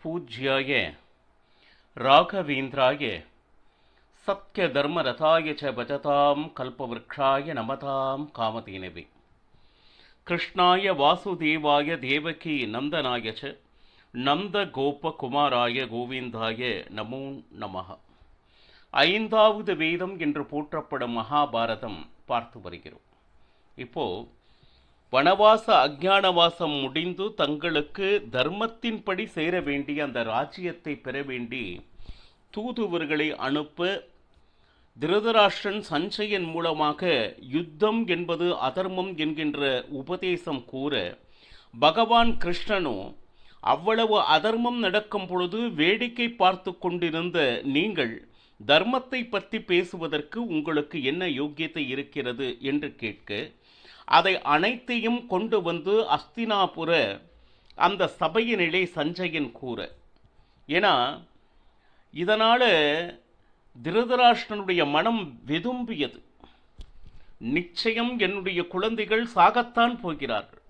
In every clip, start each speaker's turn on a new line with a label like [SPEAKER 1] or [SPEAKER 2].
[SPEAKER 1] பூஜ்யாய ராகவேந்திராய சத்யதர்மரதாய ச பஜதாம் கல்பவ்ருக்ஷாய நமதாம் காமதேனவே கிருஷ்ணாய வாசுதேவாய தேவகி நந்தனாய ச நந்த கோபகுமாராய கோவிந்தாய நமோ நமஹ. ஐந்தாவது வேதம் என்று போற்றப்படும் மகாபாரதம் பார்த்து வருகிறோம். இப்போ வனவாச அஞ்ஞானவாசம் முடிந்து தங்களுக்கு தர்மத்தின்படி சேர வேண்டிய அந்த ராஜ்யத்தை பெற வேண்டி தூதுவர்களை அனுப்ப திருதராஷ்டிரன் சஞ்சயன் மூலமாக யுத்தம் என்பது அதர்மம் என்கின்ற உபதேசம் கூற, பகவான் கிருஷ்ணனோ அவ்வளவு அதர்மம் நடக்கும் பொழுது வேடிக்கை பார்த்து கொண்டிருந்த நீங்கள் தர்மத்தை பற்றி பேசுவதற்கு உங்களுக்கு என்ன யோக்கியத்தை இருக்கிறது என்று கேட்க, அதை அனைத்தையும் கொண்டு வந்து அஸ்தினாபுர அந்த சபையினிலே சஞ்சயன் கூற, ஏன்னா இதனால் திருதராஷ்டிரனுடைய மனம் வெதும்பியது. நிச்சயம் என்னுடைய குழந்தைகள் சாகத்தான் போகிறார்கள்.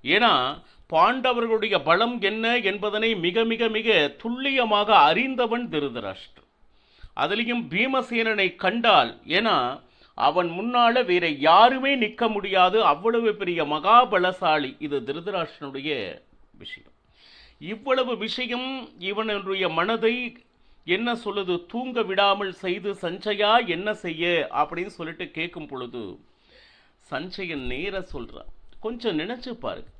[SPEAKER 1] ஏன்னா பாண்டவர்களுடைய பலம் என்ன என்பதனை மிக மிக மிக துல்லியமாக அறிந்தவன் திருதராஷ்டிரன். அதிலையும் பீமசேனனை கண்டால், ஏன்னா அவன் முன்னால வேற யாருமே நிற்க முடியாது, அவ்வளவு பெரிய மகாபலசாலி. இது திருதராஷ்டிரனுடைய விஷயம். இவ்வளவு விஷயம் இவனுடைய மனதை என்ன சொல்லுது, தூங்க விடாமல் செய்து சஞ்சயா என்ன செய்ய அப்படின்னு சொல்லிட்டு கேட்கும் பொழுது சஞ்சயன் நேர சொல்றான், கொஞ்சம் நினைச்சு பாருங்க,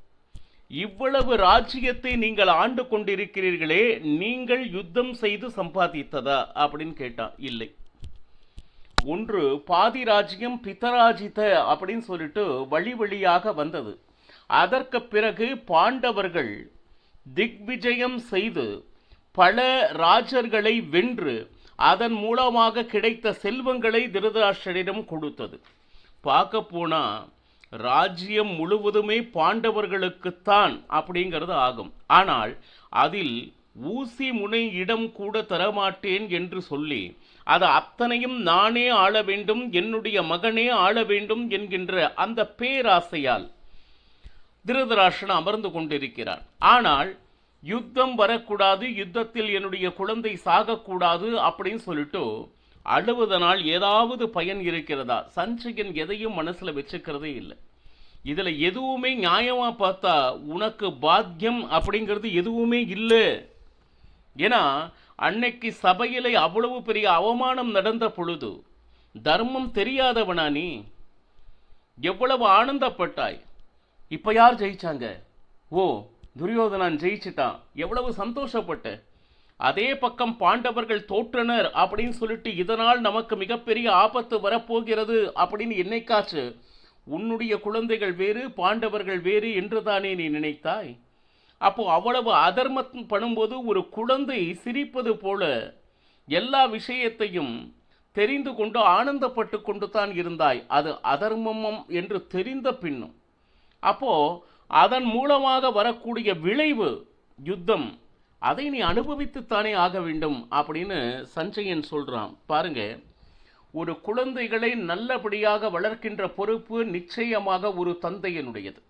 [SPEAKER 1] இவ்வளவு ராஜ்யத்தை நீங்கள் ஆண்டு கொண்டிருக்கிறீர்களே, நீங்கள் யுத்தம் செய்து சம்பாதித்ததா அப்படின்னு கேட்டான். இல்லை, ஒன்று பாதி ராஜ்யம் பிதராஜித அப்படின்னு சொல்லிட்டு வழி வழியாக வந்தது. அதற்கு பிறகு பாண்டவர்கள் திக்விஜயம் செய்து பல ராஜர்களை வென்று அதன் மூலமாக கிடைத்த செல்வங்களை திருதராஷ்டிரனிடம் கொடுத்தது. பார்க்க போனா ராஜ்யம் முழுவதுமே பாண்டவர்களுக்குத்தான் அப்படிங்கிறது ஆகும். ஆனால் அதில் ஊசி முனை இடம் கூட தரமாட்டேன் என்று சொல்லி அது அத்தனையும் நானே ஆள வேண்டும், என்னுடைய மகனே ஆள வேண்டும் என்கின்ற அந்த பேராசையால் திருதராஷ்டிரன் அமர்ந்து கொண்டிருக்கிறார். ஆனால் யுத்தம் வரக்கூடாது, யுத்தத்தில் என்னுடைய குழந்தை சாகக்கூடாது அப்படின்னு சொல்லிட்டு அழுவதனால் ஏதாவது பயன் இருக்கிறதா? சஞ்சயன் எதையும் மனசுல வச்சுக்கிறதே இல்லை. இதுல எதுவுமே நியாயமா பார்த்தா உனக்கு பாக்கியம் அப்படிங்கிறது எதுவுமே இல்லை. ஏன்னா அன்னைக்கு சபையிலே அவ்வளவு பெரிய அவமானம் நடந்த பொழுது தர்மம் தெரியாதவனா நீ? எவ்வளவு ஆனந்தப்பட்டாய். இப்ப யார் ஜெயிச்சாங்க? ஓ, துரியோதனன் ஜெயிச்சிட்டான், எவ்வளவு சந்தோஷப்பட்ட. அதே பக்கம் பாண்டவர்கள் தோற்றனர் அப்படின்னு சொல்லிட்டு இதனால் நமக்கு மிகப்பெரிய ஆபத்து வரப்போகிறது அப்படின்னு என்னைக்காச்சு உன்னுடைய குழந்தைகள் வேறு பாண்டவர்கள் வேறு என்றுதானே நீ நினைத்தாய்? அப்போ அவ்வளவு அதர்மம் பண்ணும்போது ஒரு குழந்தை சிரிப்பது போல எல்லா விஷயத்தையும் தெரிந்து கொண்டு ஆனந்தப்பட்டு கொண்டு தான் இருந்தாய். அது அதர்மம் என்று தெரிந்த பின்னும் அப்போ அதன் மூலமாக வரக்கூடிய விளைவு யுத்தம், அதை நீ அனுபவித்துத்தானே ஆக வேண்டும் அப்படின்னு சஞ்சயன் சொல்றான். பாருங்க, ஒரு குழந்தைகளை நல்லபடியாக வளர்க்கின்ற பொறுப்பு நிச்சயமாக ஒரு தந்தையனுடையது.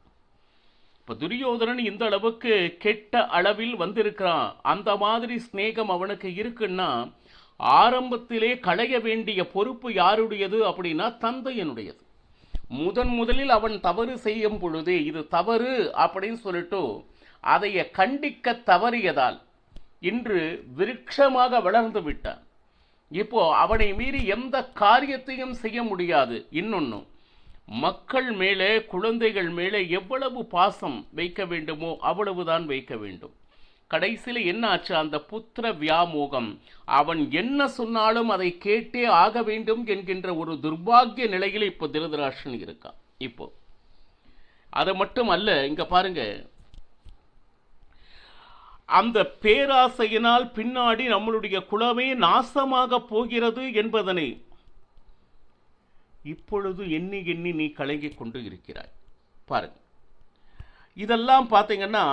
[SPEAKER 1] இப்போ துரியோதனன் இந்த அளவுக்கு கெட்ட அளவில் வந்திருக்கிறான், அந்த மாதிரி ஸ்நேகம் அவனுக்கு இருக்குன்னா ஆரம்பத்திலே களைய வேண்டிய பொறுப்பு யாருடையது அப்படின்னா தந்தையனுடையது. முதலில் அவன் தவறு செய்யும் பொழுதே இது தவறு அப்படின்னு சொல்லிட்டு அதைய கண்டிக்க தவறியதால் இன்று விருட்சமாக வளர்ந்து விட்டான். இப்போ அவனை மீறி எந்த காரியத்தையும் செய்ய முடியாது. இன்னொன்னு, மக்கள் மேலே குழந்தைகள் மேலே எவ்வளவு பாசம் வைக்க வேண்டுமோ அவ்வளவுதான் வைக்க வேண்டும். கடைசியில் என்ன ஆச்சு? அந்த புத்திர வியாமோகம், அவன் என்ன சொன்னாலும் அதை கேட்டே ஆக வேண்டும் என்கின்ற ஒரு துர்பாகிய நிலையில் இப்போ திருதராஷ்டிரன் இருக்கான். இப்போ அது மட்டும் அல்ல, இங்க பாருங்க, அந்த பேராசையினால் பின்னாடி நம்மளுடைய குலமே நாசமாக போகிறது என்பதனை இப்பொழுது எண்ணி எண்ணி நீ கலங்கிக் கொண்டு இருக்கிறாய். பாருங்க, இதெல்லாம் பார்த்தீங்கன்னா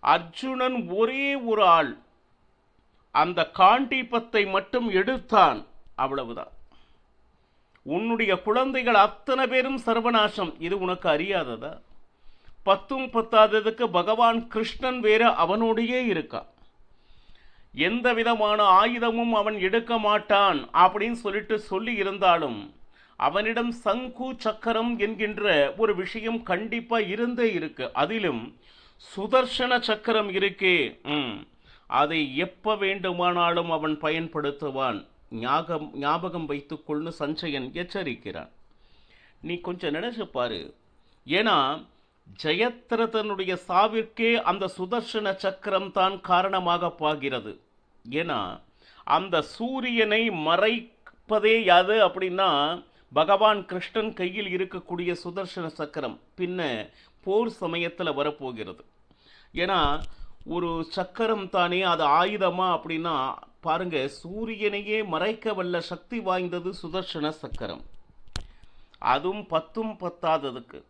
[SPEAKER 1] அர்ஜுனன் ஒரே ஒரு ஆள் அந்த காண்டீபத்தை மட்டும் எடுத்தான், அவ்வளவுதான். உன்னுடைய குழந்தைகள் அத்தனை பேரும் சர்வநாசம். இது உனக்கு அறியாததா? பத்தும் பத்தாததுக்கு பகவான் கிருஷ்ணன் வேற அவனோடையே இருக்கான். எந்த விதமான ஆயுதமும் அவன் எடுக்க மாட்டான் அப்படின்னு சொல்லி இருந்தாலும் அவனிடம் சங்கு சக்கரம் என்கின்ற ஒரு விஷயம் கண்டிப்பா இருந்தே இருக்கு. அதிலும் சுதர்சன சக்கரம் இருக்கே, அதை எப்ப வேண்டுமானாலும் அவன் பயன்படுத்துவான். ஞாபகம் வைத்துக்கொள்னு சஞ்சயன் எச்சரிக்கிறான். நீ கொஞ்சம் நினைச்சு பாரு. ஏன்னா ஜெயத்ரதனுடைய சாவிற்கே அந்த சுதர்சன சக்கரம் தான் காரணமாக பாகிறது. ஏன்னா அந்த சூரியனை மறைப்பதே யாது அப்படின்னா பகவான் கிருஷ்ணன் கையில் இருக்கக்கூடிய சுதர்சன சக்கரம் பின்ன போர் சமயத்தில் வரப்போகிறது. ஏன்னா ஒரு சக்கரம் தானே, அது ஆயுதமா அப்படின்னா பாருங்க, சூரியனையே மறைக்க வல்ல சக்தி வாய்ந்தது சுதர்சன சக்கரம். அதுவும் பத்தும் பத்தாததுக்கு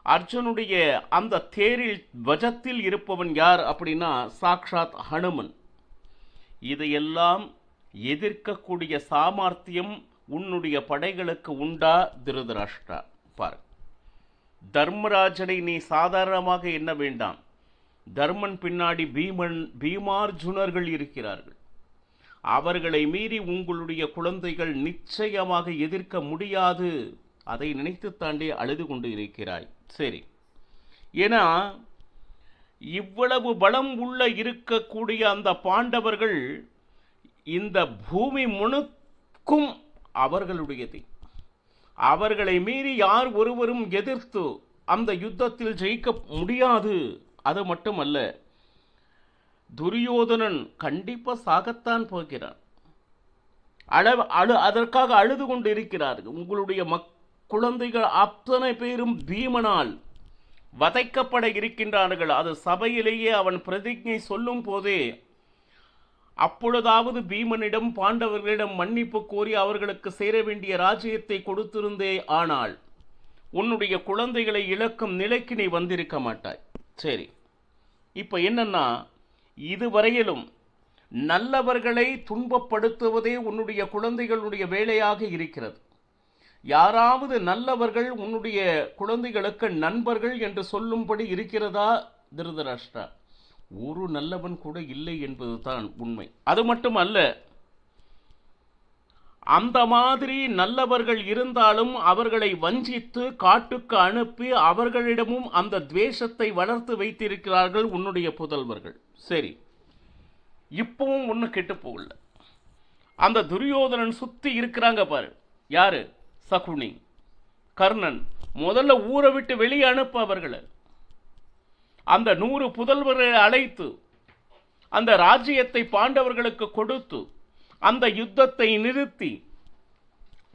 [SPEAKER 1] அர்ஜுனுடைய அந்த தேரில் துவஜத்தில் இருப்பவன் யார் அப்படின்னா சாக்ஷாத் ஹனுமன். இதையெல்லாம் எதிர்க்கக்கூடிய சாமர்த்தியம் உன்னுடைய படைகளுக்கு உண்டா திருதராஷ்டிரா? பாரு, தர்மராஜனை நீ சாதாரணமாக எண்ண வேண்டாம். தர்மன் பின்னாடி பீமார்ஜுனர்கள் இருக்கிறார்கள். அவர்களை மீறி உங்களுடைய குழந்தைகள் நிச்சயமாக எதிர்க்க முடியாது. அதை நினைத்து தாண்டி அழுது கொண்டு இருக்கிறாய். சரி, ஏன்னா இவ்வளவு பலம் உள்ள இருக்கக்கூடிய அந்த பாண்டவர்கள் இந்த பூமி முழுக்கும் அவர்களுடையது. அவர்களை மீறி யார் ஒருவரும் எதிர்த்து அந்த யுத்தத்தில் ஜெயிக்க முடியாது. அது மட்டுமல்ல, துரியோதனன் கண்டிப்பா சாகத்தான் போகிறான். அதற்காக அழுது கொண்டு இருக்கிறார்கள். உங்களுடைய குழந்தைகள் அத்தனை பேரும் பீமனால் வதைக்கப்பட இருக்கின்றார்கள். அது சபையிலேயே அவன் பிரதிஜை சொல்லும் போதே அப்பொழுதாவது பீமனிடம் பாண்டவர்களிடம் மன்னிப்பு கோரி அவர்களுக்கு சேர வேண்டிய ராஜ்யத்தை கொடுத்திருந்தே ஆனால் உன்னுடைய குழந்தைகளை இழக்கும் நிலைக்கு நீ வந்திருக்க மாட்டாய். சரி, இப்ப என்னன்னா, இதுவரையிலும் நல்லவர்களை துன்பப்படுத்துவதே உன்னுடைய குழந்தைகளுடைய வேலையாக இருக்கிறது. யாராவது நல்லவர்கள் உன்னுடைய குழந்தைகளுக்கு நண்பர்கள் என்று சொல்லும்படி இருக்கிறதா திருதராஷ்டிரா? ஒரு நல்லவன் கூட இல்லை என்பதுதான் உண்மை. அது மட்டுமல்ல, அந்த மாதிரி நல்லவர்கள் இருந்தாலும் அவர்களை வஞ்சித்து காட்டுக்கு அனுப்பி அவர்களிடமும் அந்த துவேஷத்தை வளர்த்து வைத்திருக்கிறார்கள் உன்னுடைய புதல்வர்கள். சரி, இப்பவும் ஒன்றும் கெட்டு போகல. அந்த துரியோதனன் சுத்தி இருக்கிறாங்க பாரு. யாரு? சகுனி, கர்ணன். முதல்ல ஊரை விட்டு வெளியே அனுப்ப அவர்களை. அந்த 100 புதல்வர்களை அழைத்து அந்த ராஜ்யத்தை பாண்டவர்களுக்கு கொடுத்து அந்த யுத்தத்தை நிறுத்தி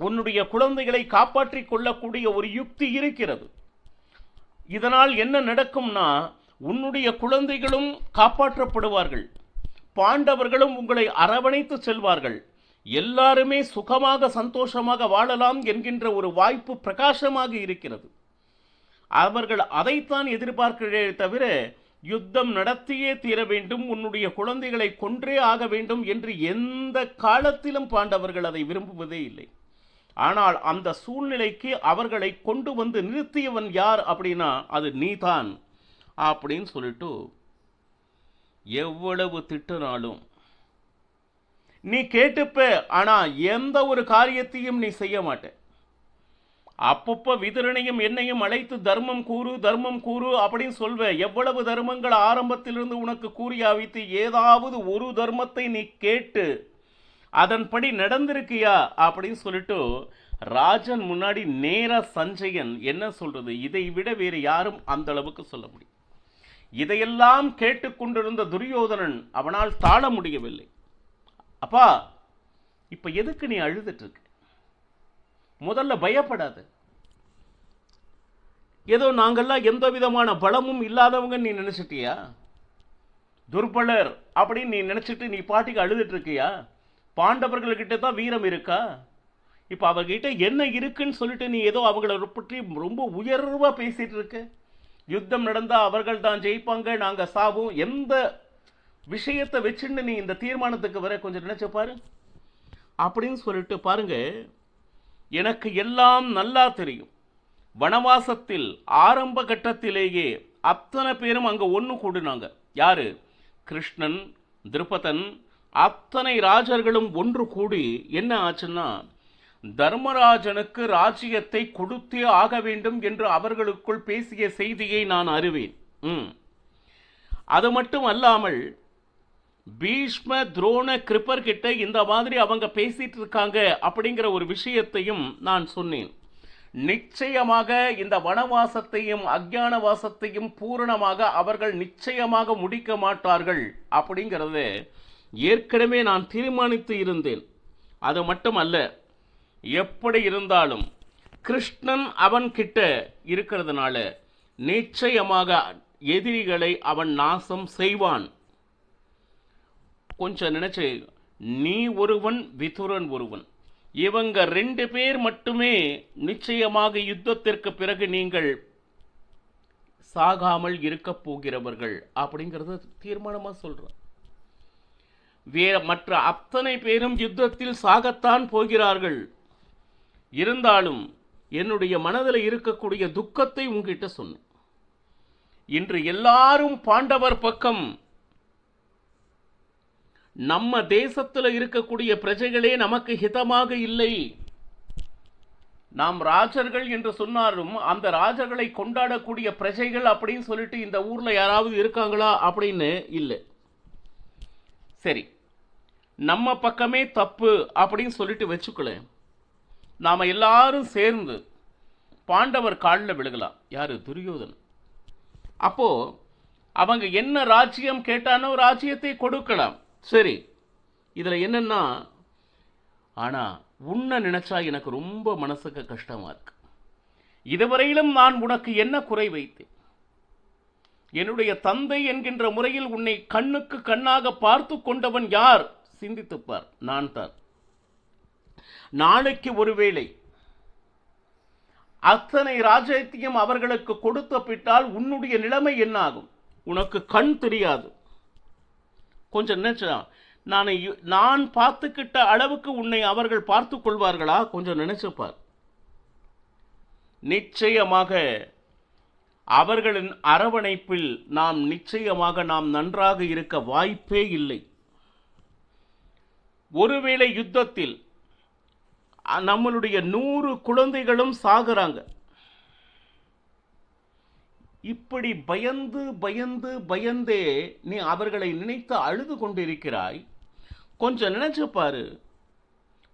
[SPEAKER 1] உன்னுடைய குழந்தைகளை காப்பாற்றிக் கொள்ளக்கூடிய ஒரு யுக்தி இருக்கிறது. இதனால் என்ன நடக்கும்னா, உன்னுடைய குழந்தைகளும் காப்பாற்றப்படுவார்கள், பாண்டவர்களும் உங்களை அரவணைத்து செல்வார்கள், எல்லாருமே சுகமாக சந்தோஷமாக வாழலாம் என்கின்ற ஒரு வாய்ப்பு பிரகாசமாக இருக்கிறது. அவர்கள் அதைத்தான் எதிர்பார்க்கிறே தவிர யுத்தம் நடத்தியே தீர வேண்டும், உன்னுடைய குழந்தைகளை கொன்றே ஆக வேண்டும் என்று எந்த காலத்திலும் பாண்டவர்கள் அதை விரும்புவதே இல்லை. ஆனால் அந்த சூழ்நிலைக்கு அவர்களை கொண்டு வந்து நிறுத்தியவன் யார் அப்படின்னா அது நீதான் அப்படின்னு சொல்லிட்டு எவ்வளவு திட்டினாலும் நீ கேட்டுப்ப. ஆனா எந்த ஒரு காரியத்தையும் நீ செய்ய மாட்ட. அப்பப்ப விதுரனையும் என்னையும் அழைத்து தர்மம் கூறு அப்படின்னு சொல்வ. எவ்வளவு தர்மங்கள் ஆரம்பத்திலிருந்து உனக்கு கூறியாவித்து ஏதாவது ஒரு தர்மத்தை நீ கேட்டு அதன்படி நடந்திருக்கியா அப்படின்னு சொல்லிட்டு ராஜன் முன்னாடி நேரா சஞ்சயன் என்ன சொல்றது, இதை விட வேறு யாரும் அந்த அளவுக்கு சொல்ல முடியும். இதையெல்லாம் கேட்டுக்கொண்டிருந்த துரியோதனன் அவனால் தாழ முடியவில்லை. அப்பா, இப்ப எதுக்கு நீ அழுதுட்டு இருக்க? முதல்ல பயப்படாத. ஏதோ நாங்கெல்லாம் எந்த விதமான பலமும் இல்லாதவங்க நீ நினைச்சிட்டியா? துர்பலர் அப்படின்னு நீ நினைச்சிட்டு நீ பாட்டிக்கு அழுதுட்டு இருக்கியா? பாண்டவர்கள்கிட்ட தான் வீரம் இருக்கா? இப்ப அவர்கிட்ட என்ன இருக்குன்னு சொல்லிட்டு நீ ஏதோ அவங்களை பற்றி ரொம்ப உயர்வா பேசிட்டு இருக்க. யுத்தம் நடந்தா அவர்கள் தான் ஜெயிப்பாங்க, நாங்க சாவோம். எந்த விஷயத்தை வச்சுன்னு நீ இந்த தீர்மானத்துக்கு வர கொஞ்சம் நினைச்சு பாரு அப்படின்னு சொல்லிட்டு பாருங்க. எனக்கு எல்லாம் நல்லா தெரியும். வனவாசத்தில் ஆரம்ப கட்டத்திலேயே அத்தனை பேரும் அங்க ஒன்று கூடினாங்க. யாரு? கிருஷ்ணன், திருபதன், அத்தனை ராஜர்களும் ஒன்று கூடி என்ன ஆச்சுன்னா, தர்மராஜனுக்கு ராஜ்யத்தை கொடுத்தே ஆக வேண்டும் என்று அவர்களுக்குள் பேசிய செய்தியை நான் அறிவேன். அது மட்டும் அல்லாமல் பீஷ்ம துரோண கிருப்பர் கிட்ட இந்த மாதிரி அவங்க பேசிட்டு இருக்காங்க அப்படிங்கிற ஒரு விஷயத்தையும் நான் சொன்னேன். நிச்சயமாக இந்த வனவாசத்தையும் அஞ்ஞானவாசத்தையும் பூரணமாக அவர்கள் நிச்சயமாக முடிக்க மாட்டார்கள் அப்படிங்கிறத ஏற்கனவே நான் தீர்மானித்து இருந்தேன். அது மட்டும் அல்ல, எப்படி இருந்தாலும் கிருஷ்ணன் அவன் கிட்ட இருக்கிறதுனால நிச்சயமாக எதிரிகளை அவன் நாசம் செய்வான். கொஞ்சம் நினைச்சு, நீ ஒருவன், விதுரன் ஒருவன், இவங்க 2 பேர் மட்டுமே நிச்சயமாக யுத்தத்திற்கு பிறகு நீங்கள் சாகாமல் இருக்க போகிறவர்கள் அப்படிங்கறத தீர்மானமா சொல்றான். மற்ற அத்தனை பேரும் யுத்தத்தில் சாகத்தான் போகிறார்கள். இருந்தாலும் என்னுடைய மனதில் இருக்கக்கூடிய துக்கத்தை உங்ககிட்ட சொன்னேன். இன்று எல்லாரும் பாண்டவர் பக்கம், நம்ம தேசத்தில் இருக்கக்கூடிய பிரஜைகளே நமக்கு ஹிதமாக இல்லை. நாம் ராஜர்கள் என்று சொன்னாலும் அந்த ராஜர்களை கொண்டாடக்கூடிய பிரஜைகள் அப்படின்னு சொல்லிட்டு இந்த ஊர்ல யாராவது இருக்காங்களா அப்படின்னு இல்லை. சரி, நம்ம பக்கமே தப்பு அப்படின்னு சொல்லிட்டு வச்சுக்கல, நாம எல்லாரும் சேர்ந்து பாண்டவர் காலில் விழுகலாம். யாரு? துரியோதனன். அப்போ அவங்க என்ன ராஜ்யம் கேட்டானோ ராஜ்யத்தை கொடுக்கலாம். சரி, இதுல என்னன்னா, ஆனா உன்னை நினைச்சா எனக்கு ரொம்ப மனசுக்கு கஷ்டமா இருக்கு. இதுவரையிலும் நான் உனக்கு என்ன குறை வைத்தேன்? என்னுடைய தந்தை என்கின்ற முறையில் உன்னை கண்ணுக்கு கண்ணாக பார்த்து கொண்டவன் யார்? சிந்தித்துப்பார். நான் தான். நாளைக்கு ஒருவேளை அத்தனை ராஜ்யத்தையும் அவர்களுக்கு கொடுத்த பிட்டால் உன்னுடைய நிலைமை என்ன ஆகும்? உனக்கு கண் தெரியாது. கொஞ்சம் நினைச்சா, நான் பார்த்துக்கிட்ட அளவுக்கு உன்னை அவர்கள் பார்த்து கொள்வார்களா? கொஞ்சம் நினைச்சுப்பார். நிச்சயமாக அவர்களின் அரவணைப்பில் நிச்சயமாக நாம் நன்றாக இருக்க வாய்ப்பே இல்லை. ஒருவேளை யுத்தத்தில் நம்மளுடைய 100 குழந்தைகளும் சாகுறாங்க. இப்படி பயந்து பயந்து பயந்தே நீ அவர்களை நினைத்து அழுது கொண்டிருக்கிறாய். கொஞ்சம் நினைச்சு பாரு,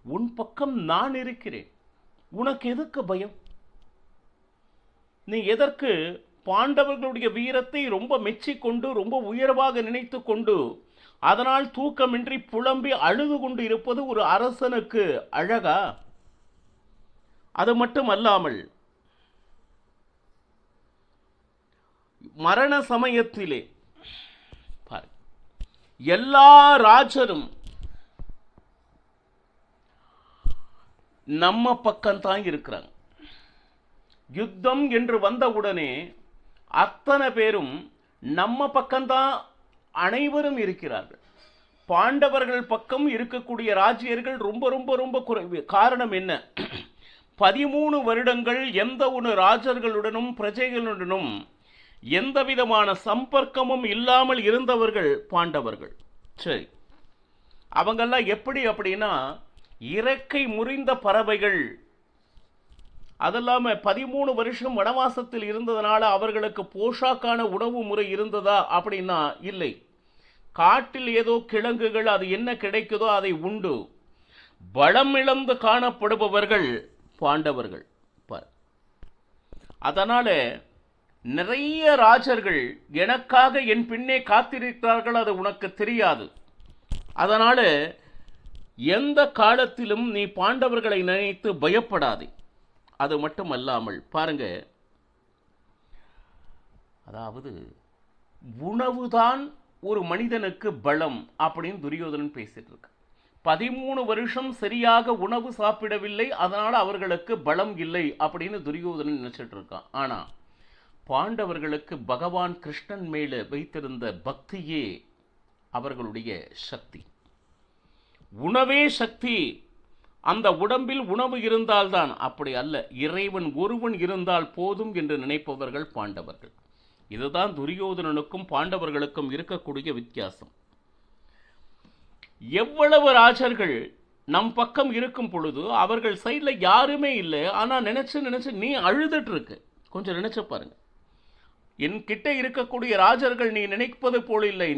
[SPEAKER 1] உன் பக்கம் நான் இருக்கிறேன். உனக்கு எதுக்கு பயம்? நீ எதற்கு பாண்டவர்களுடைய வீரத்தை ரொம்ப மெச்சிக்கொண்டு ரொம்ப உயர்வாக நினைத்து கொண்டு அதனால் தூக்கமின்றி புலம்பி அழுது கொண்டு இருப்பது ஒரு அரசனுக்கு அழகா? அது மட்டும் அல்லாமல் மரண சமயத்திலே எல்லா ராஜரும் நம்ம பக்கம்தான் இருக்கிறாங்க. யுத்தம் என்று வந்தவுடனே அத்தனை பேரும் நம்ம பக்கம்தான் அனைவரும் இருக்கிறார்கள். பாண்டவர்கள் பக்கம் இருக்கக்கூடிய ராஜ்யர்கள் ரொம்ப ரொம்ப ரொம்ப குறைவு. காரணம் என்ன? 13 வருடங்கள் எந்த ஒரு ராஜர்களுடனும் பிரஜைகளுடனும் எந்த விதமான சம்பர்க்கமும் இல்லாமல் இருந்தவர்கள் பாண்டவர்கள். சரி, அவங்கெல்லாம் எப்படி அப்படின்னா இறக்கை முறிந்த பறவைகள். அதெல்லாம 13 வருஷம் வனவாசத்தில் இருந்ததனால அவர்களுக்கு போஷாக்கான உணவு முறை இருந்ததா அப்படின்னா இல்லை. காட்டில் ஏதோ கிழங்குகள், அது என்ன கிடைக்குதோ அதை உண்டு பலம் இழந்து காணப்படுபவர்கள் பாண்டவர்கள். அதனால நிறைய ராஜர்கள் எனக்காக என் பின்னே காத்திருக்கிறார்கள், அது உனக்கு தெரியாது. அதனால எந்த காலத்திலும் நீ பாண்டவர்களை நினைத்து பயப்படாதே. அது மட்டும் அல்லாமல் பாருங்க, அதாவது உணவுதான் ஒரு மனிதனுக்கு பலம் அப்படின்னு துரியோதனன் பேசிட்டு இருக்க. 13 வருஷம் சரியாக உணவு சாப்பிடவில்லை, அதனால அவர்களுக்கு பலம் இல்லை அப்படின்னு துரியோதனன் நினைச்சிட்டு இருக்கான். ஆனா பாண்டவர்களுக்கு பகவான் கிருஷ்ணன் மேல வைத்திருந்த பக்தியே அவர்களுடைய சக்தி. உணவே சக்தி. அந்த உடம்பில் உணவு இருந்தால்தான், அப்படி அல்ல, இறைவன் ஒருவன் இருந்தால் போதும் என்று நினைப்பவர்கள் பாண்டவர்கள். இதுதான் துரியோதனனுக்கும் பாண்டவர்களுக்கும் இருக்கக்கூடிய வித்தியாசம். எவ்வளவு ராஜர்கள் நம் பக்கம் இருக்கும் பொழுது அவர்கள் சைடில் யாருமே இல்லை, ஆனால் நினச்சி நீ அழுதுட்டு இருக்கு. கொஞ்சம் நினைச்சு பாருங்க. என்கிட்ட இருக்கக்கூடிய ராஜர்கள் நீ நினைப்பது போல இல்லை.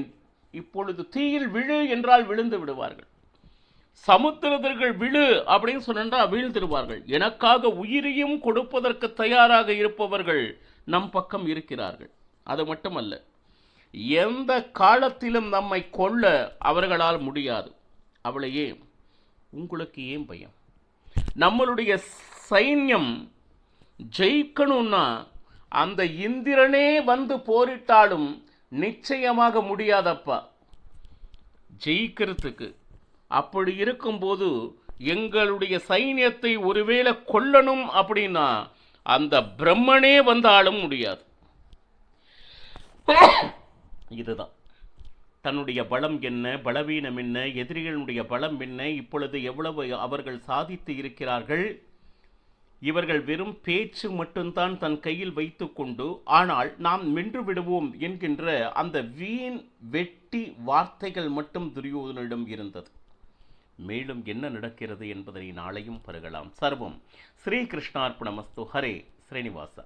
[SPEAKER 1] இப்பொழுது தீயில் விழு என்றால் விழுந்து விடுவார்கள். சமுத்திரர்கள் விழு அப்படின்னு சொன்னா வீழ்த்திடுவார்கள். எனக்காக உயிரையும் கொடுப்பதற்கு தயாராக இருப்பவர்கள் நம் பக்கம் இருக்கிறார்கள். அது மட்டுமல்ல, எந்த காலத்திலும் நம்மை கொல்ல அவர்களால் முடியாது. அவளையே உங்களுக்கு ஏன் பயம்? நம்மளுடைய சைன்யம் ஜெயிக்கணும்னா அந்த இந்திரனே வந்து போரிட்டாலும் நிச்சயமாக முடியாதப்பா ஜெயிக்கிறதுக்கு. அப்படி இருக்கும்போது எங்களுடைய சைன்யத்தை ஒருவேளை கொல்லணும் அப்படின்னா அந்த பிரம்மனே வந்தாலும் முடியாது. இதுதான் தன்னுடைய பலம் என்ன, பலவீனம் என்ன, எதிரிகளுடைய பலம் என்ன, இப்பொழுது எவ்வளவு அவர்கள் சாதித்து இருக்கிறார்கள். இவர்கள் வெறும் பேச்சு மட்டும்தான் தன் கையில் வைத்துக்கொண்டு, ஆனால் நாம் வென்று விடுவோம் என்கின்ற அந்த வீண் வெட்டி வார்த்தைகள் மட்டும் துரியோதனிடம் இருந்தது. மேலும் என்ன நடக்கிறது என்பதை நாளையும் பருகலாம். சர்வம் ஸ்ரீ கிருஷ்ணார்ப்பணமஸ்து. ஹரே ஸ்ரீனிவாசா.